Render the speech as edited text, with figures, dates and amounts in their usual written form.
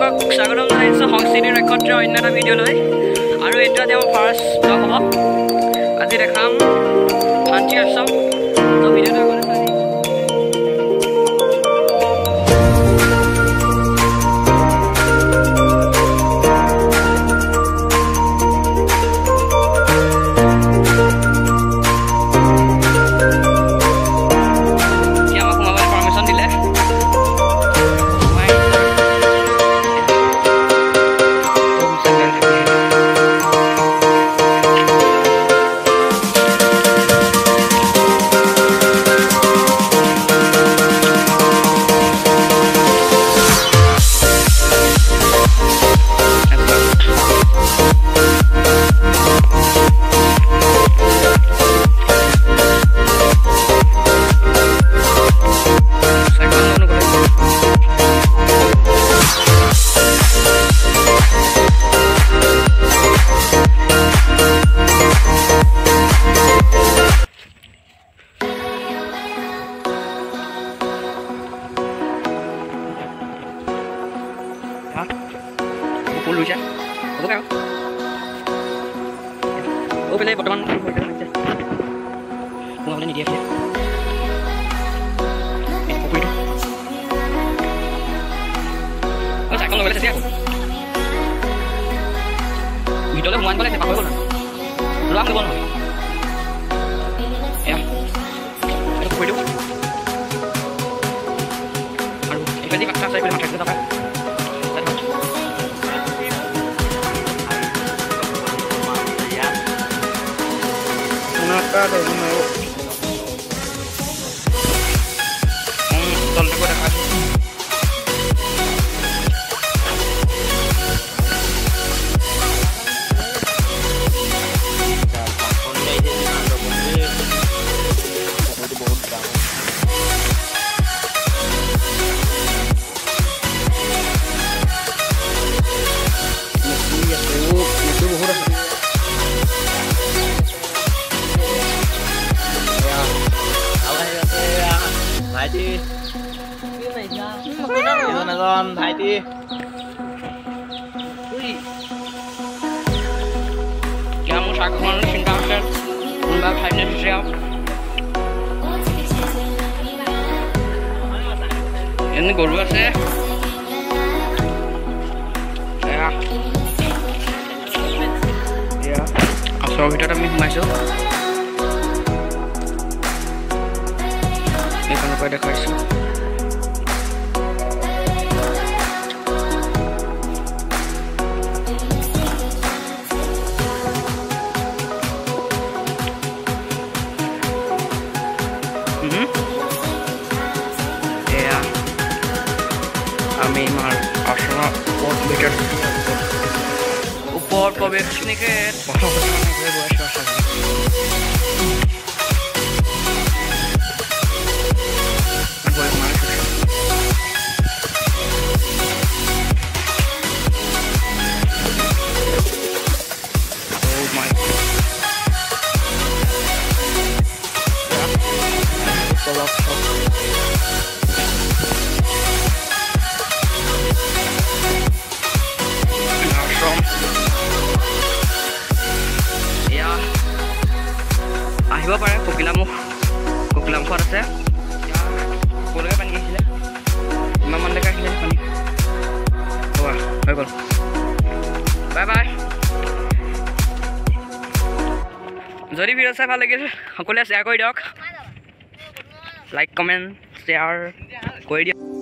আপোনালোকক স্বাগতম জনাইছোঁ সংস্কৃতি নক্ষত্ৰৰ অন্য এটা ভিডিঅ'লৈ আৰু এইটো আজি মোৰ ফাৰ্ষ্ট ব্লগ হ'ব আজি দেখাম শান্তি আশ্ৰম তো ভিডিঅ'টো আগলৈ চাই ফুল ৰুইছে হ'ব কাৰো অ' পেলাই বৰ্তমান সোমাবলৈ নিদিয়ে পুখুৰীটো অ' চাইকেল লগালে চাইছে আকৌ ভিতৰলৈ সোমাই গ'লে পাহৰি গ'ল ৰোৱা কৰিব নহয় এয়া এইটো পুখুৰীটো আৰু এইফালে কাঠা আছে এইফালে মাথাটো থকা Ada yang mau tolong gue dekat Haiti. Kamu sakit cinta kan? Mbak Haiti siap. Ini guru sih. Ya. Ya. Asal kita kami masuk. Ini kan pada kasih. আমি মার আসনা মিটার উপর প্রবেশ নিকেট বয়স আসা আহিব পাৰে কোকিলামুখত আছে ক'লৈকে পানী আহিছিলে ইমান লৈকে আহিলে পানী হোৱা হৈ গ'ল বাই বাই যদি ভিডিঅ' চাই ভাল লাগিল সকলোৱে শ্বেয়াৰ কৰি দিয়ক লাইক কমেণ্ট শ্বেয়াৰ কৰি দিয়ক